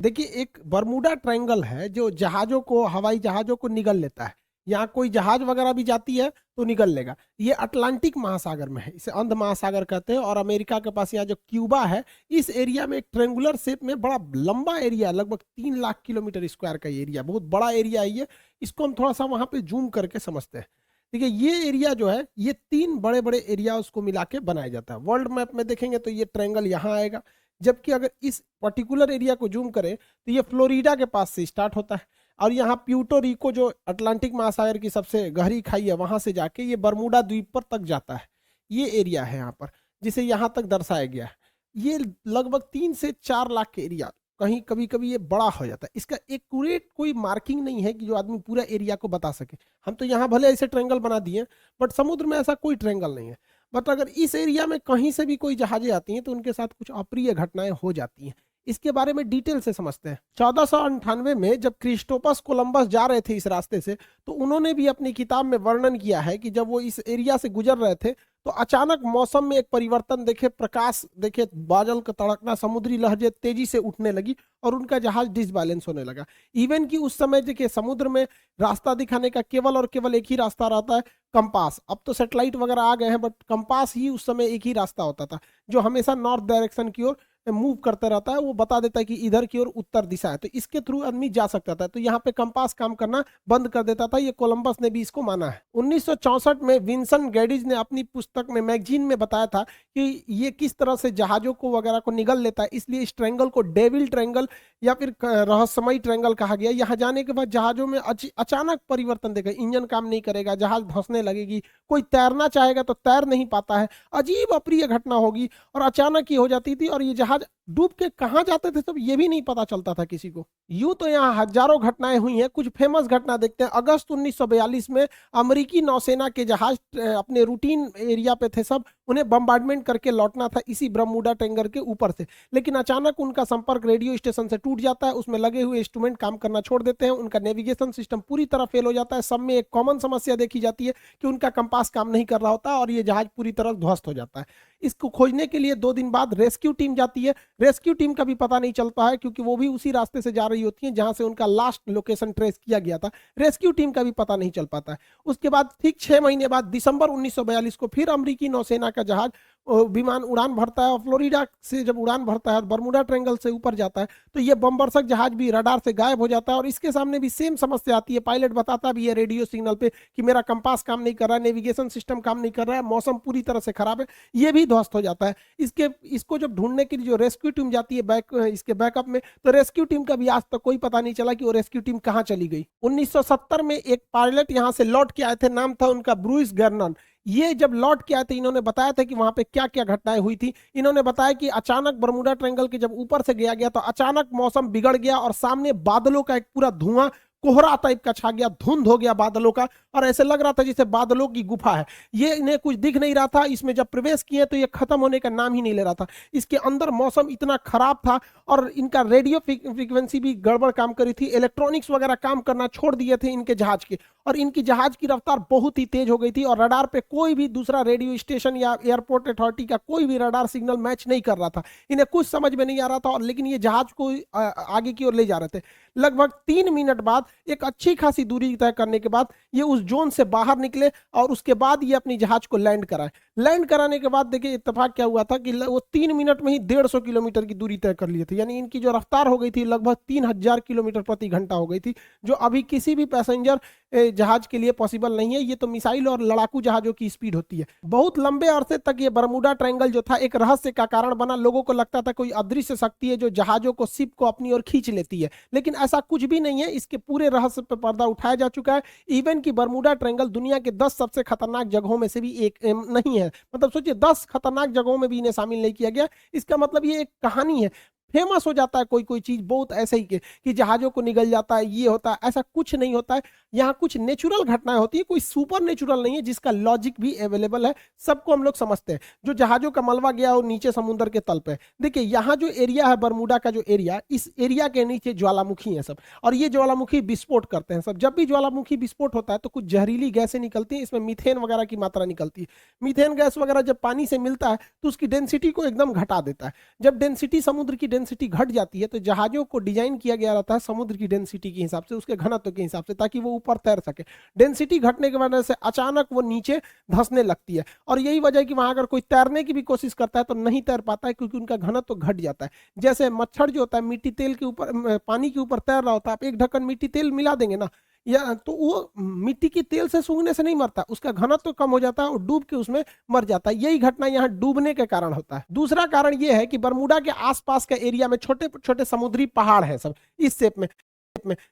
देखिए, एक Bermuda triangle है जो जहाज़ों को, हवाई जहाज़ों को निगल लेता है। यहाँ कोई जहाज़ वगैरह भी जाती है तो निगल लेगा। ये अटलांटिक महासागर में है, इसे अंध महासागर कहते हैं। और अमेरिका के पास यहाँ जो क्यूबा है, इस एरिया में एक ट्रायंगुलर शेप में बड़ा लंबा एरिया, लगभग 3 लाख किलोमीटर स्क्वायर का ये एरिया, बहुत बड़ा एरिया है ये। इसको हम थोड़ा सा वहाँ पे जूम करके समझते हैं। देखिए, ये एरिया जो है, ये 3 बड़े-बड़े एरिया उसको मिला के बनाया जाता है। वर्ल्ड मैप में देखेंगे तो ये ट्रायंगल यहाँ आएगा। जबकि अगर इस पर्टिकुलर एरिया को जूम करें तो ये फ्लोरिडा के पास से स्टार्ट होता है, और यहाँ प्यूर्टो रिको जो अटलांटिक महासागर की सबसे गहरी खाई है, वहां से जाके ये बरमूडा द्वीप पर तक जाता है। ये एरिया है यहाँ पर, जिसे यहाँ तक दर्शाया गया है। ये लगभग 3 से 4 लाख के एरिया, कहीं कभी कभी ये बड़ा हो जाता है। इसका एक्यूरेट कोई मार्किंग नहीं है कि जो आदमी पूरा एरिया को बता सके। हम तो यहाँ भले ऐसे ट्रायंगल बना दिए, बट समुद्र में ऐसा कोई ट्रायंगल नहीं है। बट अगर इस एरिया में कहीं से भी कोई जहाजें आती हैं तो उनके साथ कुछ अप्रिय घटनाएं हो जाती हैं। इसके बारे में डिटेल से समझते हैं। 1498 में जब क्रिस्टोफर कोलंबस जा रहे थे इस रास्ते से, तो उन्होंने भी अपनी किताब में वर्णन किया है कि जब वो इस एरिया से गुजर रहे थे तो अचानक मौसम में एक परिवर्तन देखे, प्रकाश देखे, बादल का तड़कना, समुद्री लहरें तेजी से उठने लगी और उनका जहाज डिसबैलेंस होने लगा। इवन कि उस समय देखिए, समुद्र में रास्ता दिखाने का केवल और केवल एक ही रास्ता रहता है, कंपास। अब तो सेटेलाइट वगैरह आ गए हैं, बट कंपास ही उस समय एक ही रास्ता होता था, जो हमेशा नॉर्थ डायरेक्शन की ओर मूव करते रहता है। वो बता देता है कि इधर की ओर उत्तर दिशा है, तो इसके थ्रू आदमी जा सकता था। तो यहाँ पे कंपास काम करना बंद कर देता था। ये कोलंबस ने भी इसको माना है। 1964 में विंसेंट गैडिज ने अपनी पुस्तक में, मैगजीन में बताया था कि ये किस तरह से जहाजों को वगैरह को निगल लेता है। इसलिए इस ट्रायंगल को डेविल ट्रायंगल या फिर रहस्यमयी ट्रायंगल कहा गया। यहाँ जाने के बाद जहाजों में अचानक परिवर्तन देखा, इंजन काम नहीं करेगा, जहाज धंसने लगेगी, कोई तैरना चाहेगा तो तैर नहीं पाता है, अजीब अप्रिय घटना होगी और अचानक ही हो जाती थी। और ये जहाज डूब के कहाँ जाते थे तब ये भी नहीं पता चलता था किसी को। यूं तो यहाँ हजारों घटनाएं हुई हैं। कुछ फेमस घटना देखते हैं। अगस्त 1942 में अमेरिकी नौसेना के जहाज अपने रूटीन एरिया पे थे सब, उन्हें बम्बार्डमेंट करके लौटना था इसी बरमूडा ट्रायंगल के ऊपर से। लेकिन अचानक उनका संपर्क रेडियो स्टेशन से टूट जाता है, उसमें लगे हुए इंस्ट्रूमेंट काम करना छोड़ देते हैं, उनका नेविगेशन सिस्टम पूरी तरह फेल हो जाता है। सब में एक कॉमन समस्या देखी जाती है कि उनका कंपास काम नहीं कर रहा होता और ये जहाज पूरी तरह ध्वस्त हो जाता है। इसको खोजने के लिए 2 दिन बाद रेस्क्यू टीम जाती है। रेस्क्यू टीम का भी पता नहीं चलता है, क्योंकि वो भी उसी रास्ते से जा रही होती है जहां से उनका लास्ट लोकेशन ट्रेस किया गया था। रेस्क्यू टीम का भी पता नहीं चल पाता है। उसके बाद ठीक 6 महीने बाद दिसंबर 1942 को फिर अमेरिकी नौसेना का जहाज विमान उड़ान भरता है, और फ्लोरिडा से जब उड़ान भरता है और बरमूडा ट्रायंगल से ऊपर जाता है तो ये बमवर्षक जहाज भी रडार से गायब हो जाता है। और इसके सामने भी सेम समस्या आती है। पायलट बताता भी है रेडियो सिग्नल पे कि मेरा कंपास काम नहीं कर रहा है, नेविगेशन सिस्टम काम नहीं कर रहा है, मौसम पूरी तरह से खराब है। ये भी ध्वस्त हो जाता है। इसको जब ढूंढने के लिए जो रेस्क्यू टीम जाती है इसके बैकअप में, तो रेस्क्यू टीम का भी आज तक कोई पता नहीं चला कि वो रेस्क्यू टीम कहां चली गई। 1970 में एक पायलट यहां से लौट के आए थे, नाम था उनका ब्रूइस गर्नन। ये जब लौट के आए थे, इन्होंने बताया था कि वहां पे क्या क्या घटनाएं हुई थी। इन्होंने बताया कि अचानक बरमूडा ट्रायंगल के जब ऊपर से गया तो अचानक मौसम बिगड़ गया और सामने बादलों का एक पूरा धुआं, कोहरा टाइप का छा गया, धुंध हो गया बादलों का, और ऐसे लग रहा था जैसे बादलों की गुफा है। ये इन्हें कुछ दिख नहीं रहा था। इसमें जब प्रवेश किए तो ये खत्म होने का नाम ही नहीं ले रहा था। इसके अंदर मौसम इतना खराब था और इनका रेडियो फ्रीक्वेंसी भी गड़बड़ काम करी थी, इलेक्ट्रॉनिक्स वगैरह काम करना छोड़ दिए थे इनके जहाज के, और इनकी जहाज की रफ्तार बहुत ही तेज हो गई थी। और रडार पे कोई भी दूसरा रेडियो स्टेशन या एयरपोर्ट अथॉरिटी का कोई भी रडार सिग्नल मैच नहीं कर रहा था। इन्हें कुछ समझ में नहीं आ रहा था, और लेकिन ये जहाज को आगे की ओर ले जा रहे थे। लगभग 3 मिनट बाद, एक अच्छी खासी दूरी तय करने के बाद, ये उस जोन से बाहर निकले और उसके बाद ये अपनी जहाज को लैंड कराए। लैंड कराने के बाद देखिए इत्तेफाक क्या हुआ था कि वो 3 मिनट में ही 150 किलोमीटर की दूरी तय कर लिए थे। यानी इनकी जो रफ्तार हो गई थी लगभग 3000 किलोमीटर प्रति घंटा हो गई थी, जो अभी किसी भी पैसेंजर जहाज के लिए पॉसिबल नहीं है। ये तो मिसाइल और लड़ाकू जहाजों की स्पीड होती है। बहुत लंबे अरसे तक ये बरमूडा ट्रायंगल जो था एक रहस्य का कारण बना। लोगों को लगता था कोई अदृश्य शक्ति है जो जहाजों को, शिप को अपनी ओर खींच लेती है, लेकिन ऐसा कुछ भी नहीं है। इसके पूरे रहस्य पर पर्दा उठाया जा चुका है। इवन की बरमूडा ट्रायंगल दुनिया के 10 सबसे खतरनाक जगहों में से भी एक नहीं है। मतलब सोचिए, 10 खतरनाक जगहों में भी इन्हें शामिल नहीं किया गया। इसका मतलब ये एक कहानी है। फेमस हो जाता है कोई कोई चीज बहुत ऐसे ही कि जहाजों को निगल जाता है, ये होता है, ऐसा कुछ नहीं होता है। यहाँ कुछ नेचुरल घटनाएं होती है, कोई सुपर नेचुरल नहीं है, जिसका लॉजिक भी अवेलेबल है, सबको हम लोग समझते हैं। जो जहाजों का मलबा गया वो नीचे समुद्र के तल पे। देखिए, यहाँ जो एरिया है बरमूडा का, जो एरिया, इस एरिया के नीचे ज्वालामुखी है सब, और ये ज्वालामुखी विस्फोट करते हैं सब। जब भी ज्वालामुखी विस्फोट होता है तो कुछ जहरीली गैसें निकलती हैं, इसमें मीथेन वगैरह की मात्रा निकलती है। मीथेन गैस वगैरह जब पानी से मिलता है तो उसकी डेंसिटी को एकदम घटा देता है। जब डेंसिटी, समुद्र की डेंसिटी घट जाती है तो जहाजों को डिजाइन किया गया रहता है समुद्र की डेंसिटी के हिसाब से, उसके घनत्व के हिसाब से, ताकि वो ऊपर तैर सके। डेंसिटी घटने की वजह से अचानक वो नीचे धंसने लगती है, और यही वजह है कि वहां अगर कोई तैरने की भी कोशिश करता है तो नहीं तैर पाता है, क्योंकि उनका घनत्व घट जाता है। जैसे मच्छर जो होता है मिट्टी तेल के ऊपर, पानी के ऊपर तैर रहा होता है, आप एक ढक्कन मिट्टी तेल मिला देंगे ना, या तो वो मिट्टी की तेल से सूंघने से नहीं मरता, उसका घनत्व तो कम हो जाता है और डूब के उसमें मर जाता है। यही घटना यहाँ डूबने के कारण होता है। दूसरा कारण ये है कि बरमूडा के आसपास के एरिया में छोटे छोटे समुद्री पहाड़ हैं सब इस शेप में।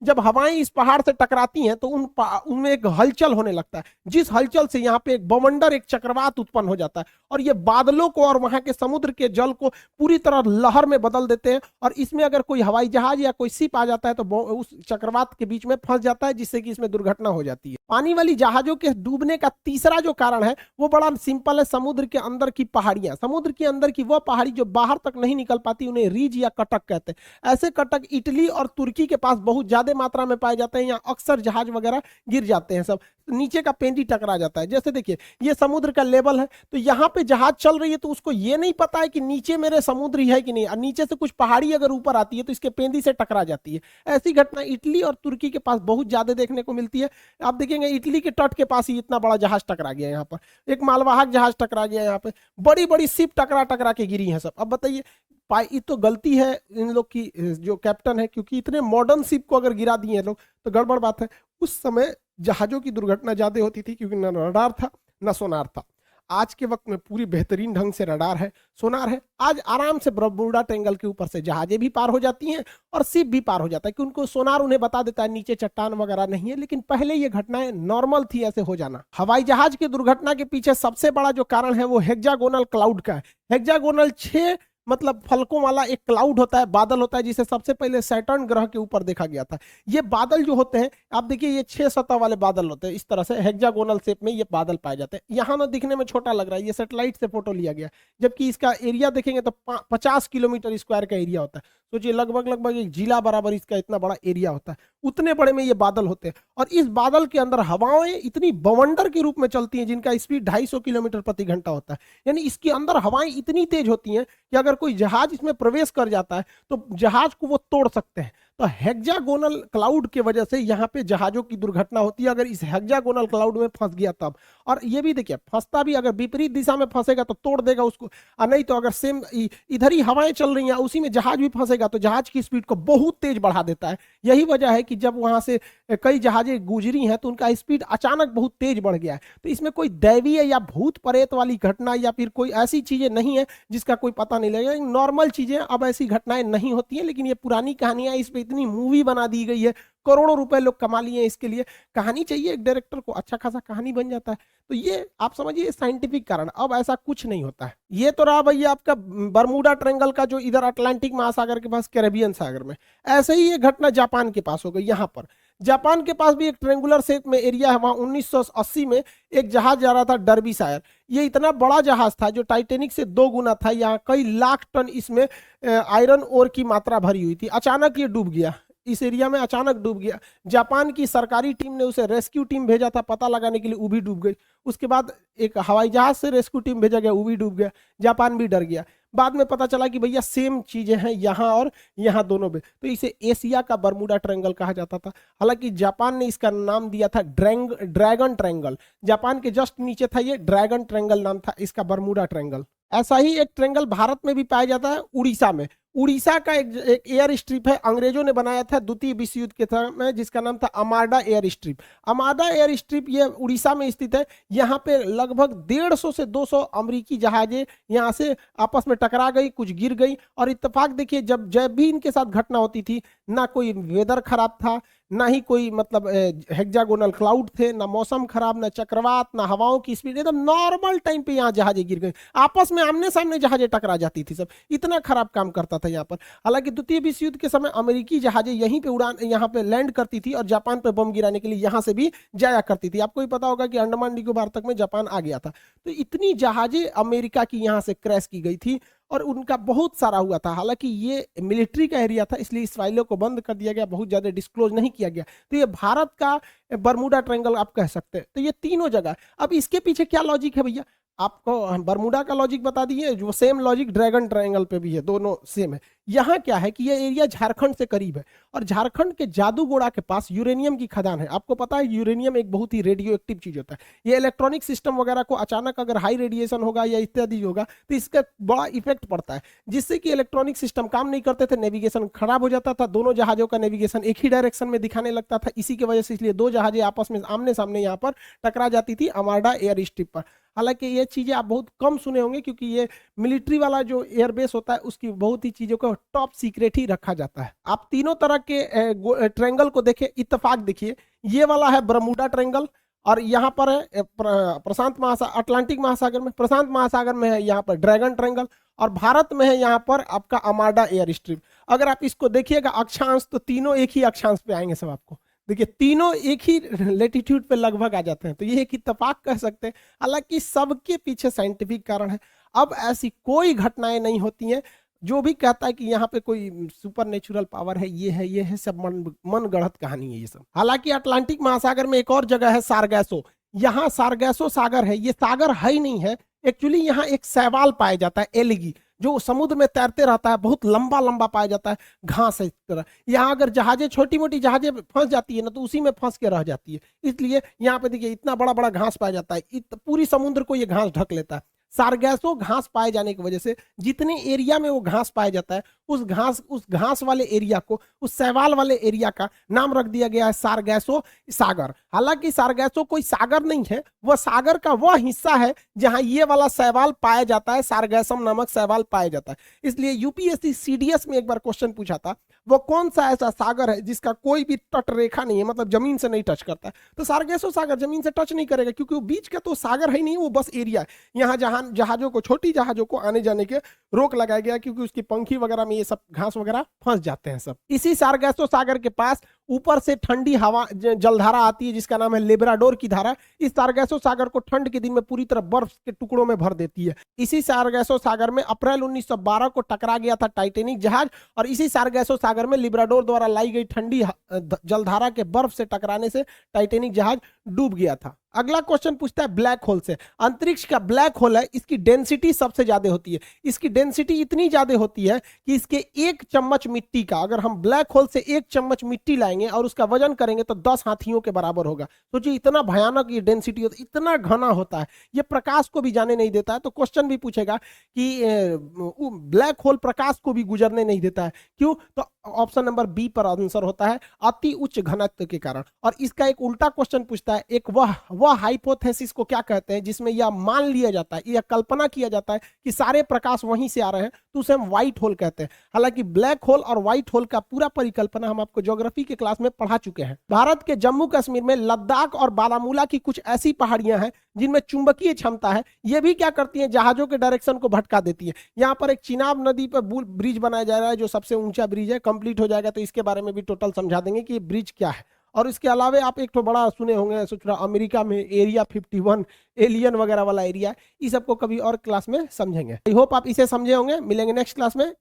जब हवाएं इस पहाड़ से टकराती हैं तो उनमें एक हलचल होने लगता है, जिस हलचल से यहाँ पे एक बवंडर, एक चक्रवात उत्पन्न हो जाता है, और ये बादलों को और वहां के समुद्र के जल को पूरी तरह लहर में बदल देते हैं। और इसमें अगर कोई हवाई जहाज या कोई शिप आ जाता है तो उस चक्रवात के बीच में फंस जाता है, जिससे कि इसमें दुर्घटना हो जाती है। पानी वाली जहाजों के डूबने का तीसरा जो कारण है वो बड़ा सिंपल है, समुद्र के अंदर की पहाड़ियां। समुद्र के अंदर की वह पहाड़ी जो बाहर तक नहीं निकल पाती, उन्हें रीज या कटक कहते हैं। ऐसे कटक इटली और तुर्की के पास बहुत ज्यादा मात्रा में पाए जाते हैं। यहाँ अक्सर जहाज वगैरह गिर जाते हैं, सब नीचे का पेंदी टकरा जाता है। जैसे देखिए ये समुद्र का लेवल है, तो यहाँ पे जहाज चल रही है तो उसको ये नहीं पता है कि नीचे मेरे समुद्र ही है कि नहीं, और नीचे से कुछ पहाड़ी अगर ऊपर आती है तो इसके पेंदी से टकरा जाती है। ऐसी घटना इटली और तुर्की के पास बहुत ज्यादा देखने को मिलती है। आप देखेंगे इटली के तट के पास ही इतना बड़ा जहाज टकरा गया, यहाँ पर एक मालवाहक जहाज टकरा गया, यहाँ पे बड़ी बड़ी शिप टकरा टकरा के गिरी है सब। अब बताइए ये तो गलती है इन लोग की, जो कैप्टन है, क्योंकि इतने मॉडर्न शिप को अगर गिरा दिए लोग तो गड़बड़ बात है। उस समय जहाजों की दुर्घटना ज्यादा होती थी, क्योंकि न रडार था न सोनार था। आज के वक्त में पूरी बेहतरीन ढंग से रडार है, सोनार है। आज आराम से बरमूडा ट्रायंगल के ऊपर से जहाजें भी पार हो जाती हैं और शिप भी पार हो जाता है, कि उनको सोनार उन्हें बता देता है नीचे चट्टान वगैरह नहीं है। लेकिन पहले ये घटनाएं नॉर्मल थी ऐसे हो जाना। हवाई जहाज की दुर्घटना के पीछे सबसे बड़ा जो कारण है वो हेक्सागोनल क्लाउड का है। हेक्सागोनल 6 मतलब फलकों वाला एक क्लाउड होता है, बादल होता है, जिसे सबसे पहले सैटर्न ग्रह के ऊपर देखा गया था। ये बादल जो होते हैं, आप देखिए ये 6 सतह वाले बादल होते हैं, इस तरह से हेक्सागोनल शेप में ये बादल पाए जाते हैं। यहाँ ना दिखने में छोटा लग रहा है, ये सैटेलाइट से फोटो लिया गया, जबकि इसका एरिया देखेंगे तो 50 किलोमीटर स्क्वायर का एरिया होता है। सोचिए लगभग एक जिला बराबर इसका इतना बड़ा एरिया होता है, उतने बड़े में ये बादल होते हैं। और इस बादल के अंदर हवाएं इतनी बवंडर के रूप में चलती हैं, जिनका स्पीड 250 किलोमीटर प्रति घंटा होता है। यानी इसके अंदर हवाएं इतनी तेज होती हैं कि अगर कोई जहाज इसमें प्रवेश कर जाता है तो जहाज को वो तोड़ सकते हैं। तो हेक्सागोनल क्लाउड के वजह से यहाँ पे जहाजों की दुर्घटना होती है, अगर इस हेक्सागोनल क्लाउड में फंस गया तब। और ये भी देखिए फंसता भी, अगर विपरीत दिशा में फंसेगा तो तोड़ देगा उसको, और नहीं तो अगर सेम इधर ही हवाएं चल रही हैं उसी में जहाज भी फंसेगा तो जहाज की स्पीड को बहुत तेज बढ़ा देता है। यही वजह है कि जब वहां से कई जहाजें गुजरी हैं तो उनका स्पीड अचानक बहुत तेज बढ़ गया है। तो इसमें कोई दैवीय या भूत प्रेत वाली घटना या फिर कोई ऐसी चीजें नहीं है जिसका कोई पता नहीं लगेगा, नॉर्मल चीजें। अब ऐसी घटनाएं नहीं होती हैं, लेकिन ये पुरानी कहानियां, इस पे इतनी मूवी बना दी गई है, करोड़ों रुपए लोग कमा लिए इसके लिए। कहानी चाहिए एक डायरेक्टर को, अच्छा खासा कहानी बन जाता है। तो ये आप समझिए साइंटिफिक कारण। अब ऐसा कुछ नहीं होता है। ये तो रहा भैया आपका बरमूडा ट्रायंगल का, जो इधर अटलांटिक महासागर के पास कैरेबियन सागर में। ऐसे ही ये घटना जापान के पास हो गई। यहाँ पर जापान के पास भी एक ट्रेंगुलर शेप में एरिया है, वहां 1980 में एक जहाज जा रहा था डर्बीशायर। ये इतना बड़ा जहाज था जो टाइटेनिक से 2 गुना था। यहाँ कई लाख टन इसमें आयरन ओर की मात्रा भरी हुई थी। अचानक ये डूब गया, इस एरिया में अचानक डूब गया। जापान की सरकारी टीम ने उसे रेस्क्यू टीम भेजा था पता लगाने के लिए, वो भी डूब गई। उसके बाद एक हवाई जहाज से रेस्क्यू टीम भेजा गया, वो भी डूब गया। जापान भी डर गया। बाद में पता चला कि भैया सेम चीजें हैं यहाँ और यहाँ दोनों में, तो इसे एशिया का बरमूडा ट्रायंगल कहा जाता था। हालांकि जापान ने इसका नाम दिया था ड्रैगन ट्रायंगल। जापान के जस्ट नीचे था ये, ड्रैगन ट्रायंगल नाम था इसका, बरमूडा ट्रायंगल। ऐसा ही एक ट्रायंगल भारत में भी पाया जाता है, उड़ीसा में। उड़ीसा का एक एयर स्ट्रिप है, अंग्रेजों ने बनाया था द्वितीय विश्व युद्ध के समय, जिसका नाम था अमाडा एयर स्ट्रिप। अमाडा एयर स्ट्रिप ये उड़ीसा में स्थित है। यहाँ पे लगभग 150 से 200 अमेरिकी जहाजें यहाँ से आपस में टकरा गई, कुछ गिर गई। और इत्तेफाक देखिए, जब भी इनके साथ घटना होती थी, ना कोई वेदर खराब था, ना ही कोई मतलब हेक्सागोनल क्लाउड थे, ना मौसम खराब, ना चक्रवात, ना हवाओं की स्पीड, एकदम नॉर्मल टाइम पे यहाँ जहाजें गिर गई। आपस में आमने सामने जहाजें टकरा जाती थी सब, इतना खराब काम करता था यहाँ पर। हालांकि द्वितीय विश्व युद्ध के समय अमेरिकी जहाजें यहीं पे यहाँ पे लैंड करती थी और जापान पे बम गिराने के लिए यहाँ से भी जाया करती थी। आपको भी पता होगा कि अंडमान निकोबार तक में जापान आ गया था। तो इतनी जहाजें अमेरिका की यहाँ से क्रैश की गई थी और उनका बहुत सारा हुआ था। हालांकि ये मिलिट्री का एरिया था, इसलिए इस फाइलों को बंद कर दिया गया, बहुत ज्यादा डिस्क्लोज नहीं किया गया। तो ये भारत का बरमूडा ट्रायंगल आप कह सकते हैं। तो ये तीनों जगह। अब इसके पीछे क्या लॉजिक है भैया? आपको बरमूडा का लॉजिक बता दिए, जो सेम लॉजिक ड्रैगन ट्रायंगल पे भी है, दोनों सेम है। यहाँ क्या है कि ये एरिया झारखंड से करीब है और झारखंड के जादूगोड़ा के पास यूरेनियम की खदान है। आपको पता है यूरेनियम एक बहुत ही रेडियो एक्टिव चीज होता है। ये इलेक्ट्रॉनिक सिस्टम वगैरह को अचानक अगर हाई रेडिएशन होगा या इत्यादि होगा तो इसका बड़ा इफेक्ट पड़ता है, जिससे कि इलेक्ट्रॉनिक सिस्टम काम नहीं करते थे, नेविगेशन खराब हो जाता था, दोनों जहाजों का नेविगेशन एक ही डायरेक्शन में दिखाने लगता था। इसी की वजह से इसलिए दो जहाजें आपस में आमने सामने यहाँ पर टकरा जाती थी अमार्डा एयर स्ट्रिप पर। हालांकि ये चीजें आप बहुत कम सुने होंगे क्योंकि ये मिलिट्री वाला जो एयरबेस होता है उसकी बहुत ही चीजों को टॉप सीक्रेट ही रखा जाता है। आप तीनों तरह के ट्रायंगल को देखें, इत्तेफाक देखिए, ये वाला है बरमूडा ट्रायंगल और यहाँ पर है प्रशांत महासागर, अटलांटिक महासागर में, प्रशांत महासागर में है यहाँ पर ड्रैगन ट्रायंगल और भारत में है यहाँ पर आपका अमार्डा एयर स्ट्रिप। अगर आप इसको देखिएगा अक्षांश तो तीनों एक ही अक्षांश पे आएंगे सब आपको। देखिए तीनों एक ही लेटीट्यूड पे लगभग आ जाते हैं, तो ये एक इत्तेफाक कह सकते हैं। हालांकि सबके पीछे साइंटिफिक कारण है। अब ऐसी कोई घटनाएं नहीं होती हैं। जो भी कहता है कि यहाँ पे कोई सुपर नेचुरल पावर है, ये है सब मन गढ़ंत कहानी है ये सब। हालांकि अटलांटिक महासागर में एक और जगह है सारगैसो। यहाँ सारगैसो सागर है, ये सागर है ही नहीं है एक्चुअली। यहाँ एक शैवाल पाया जाता है, एलगी, जो समुद्र में तैरते रहता है, बहुत लंबा लंबा पाया जाता है, घास है इस तरह। यहाँ अगर जहाजें, छोटी मोटी जहाजें फंस जाती है ना तो उसी में फंस के रह जाती है, इसलिए यहाँ पे देखिए इतना बड़ा बड़ा घास पाया जाता है। पूरी समुद्र को ये घास ढक लेता है। सारगैसो घास पाए जाने की वजह से जितने एरिया में वो घास पाया जाता है उस घास वाले एरिया को, उस शैवाल वाले एरिया का नाम रख दिया गया है सारगैसो सागर। हालांकि सारगैसो कोई सागर नहीं है, वह सागर का वह हिस्सा है जहां ये वाला शैवाल पाया जाता है, सारगैसम नामक शैवाल पाया जाता है। इसलिए यूपीएससी सीडीएस में एक बार क्वेश्चन पूछा था, वो कौन सा ऐसा सागर है जिसका कोई भी तट रेखा नहीं है, मतलब जमीन से नहीं टच करता है। तो सारगैसो सागर जमीन से टच नहीं करेगा क्योंकि वो बीच का तो सागर है ही नहीं, वो बस एरिया है। यहाँ जहां जहाजों को, छोटी जहाजों को आने जाने के रोक लगाया गया क्योंकि उसकी पंखी वगैरह में ये सब घास वगैरह फंस जाते हैं सब। इसी सारगैसो सागर के पास ऊपर से ठंडी हवा जलधारा आती है जिसका नाम है लेब्राडोर की धारा। इस सारगैसो सागर को ठंड के दिन में पूरी तरह बर्फ के टुकड़ों में भर देती है। इसी सारगैसो सागर में अप्रैल 1912 को टकरा गया था टाइटेनिक जहाज और इसी सारगैसो सागर में लिब्राडोर द्वारा लाई गई ठंडी जलधारा के बर्फ से टकराने से टाइटेनिक जहाज डूब गया था। अगला क्वेश्चन पूछता है ब्लैक होल से। अंतरिक्ष का ब्लैक होल है, इसकी डेंसिटी सबसे ज्यादा होती है। इसकी डेंसिटी इतनी ज्यादा होती है कि इसके एक चम्मच मिट्टी का, अगर हम ब्लैक होल से एक चम्मच मिट्टी लाएंगे और उसका वजन करेंगे तो 10 हाथियों के बराबर होगा। सोचिए इतना भयानक ये डेंसिटी होता है, इतना घना होता है, ये प्रकाश को भी जाने नहीं देता है। तो क्वेश्चन भी पूछेगा कि ब्लैक होल प्रकाश को भी गुजरने नहीं देता है, क्यों? तो ऑप्शन नंबर बी पर आंसर होता है अति उच्च घनत्व के कारण। और इसका एक उल्टा क्वेश्चन पूछता है, एक वह हाइपोथेसिस को क्या कहते हैं जिसमें यह मान लिया जाता है, यह कल्पना किया जाता है कि सारे प्रकाश वहीं से आ रहे हैं, तो उसे हम व्हाइट होल कहते हैं। हालांकि ब्लैक होल और व्हाइट होल का पूरा परिकल्पना हम आपको ज्योग्राफी के क्लास में पढ़ा चुके हैं। भारत के जम्मू कश्मीर में लद्दाख और बारामूला की कुछ ऐसी पहाड़ियां हैं जिनमें चुंबकीय क्षमता है। ये भी क्या करती है, जहाजों के डायरेक्शन को भटका देती है। यहाँ पर एक चिनाब नदी पर ब्रिज बनाया जा रहा है जो सबसे ऊंचा ब्रिज है, कंप्लीट हो जाएगा तो इसके बारे में भी टोटल समझा देंगे कि ये ब्रिज क्या है। और इसके अलावा आप एक तो बड़ा सुने होंगे, सोच रहा अमेरिका में एरिया 51 एलियन वगैरह वाला एरिया है, इस सबको कभी और क्लास में समझेंगे। आई होप आप इसे समझे होंगे। मिलेंगे नेक्स्ट क्लास में।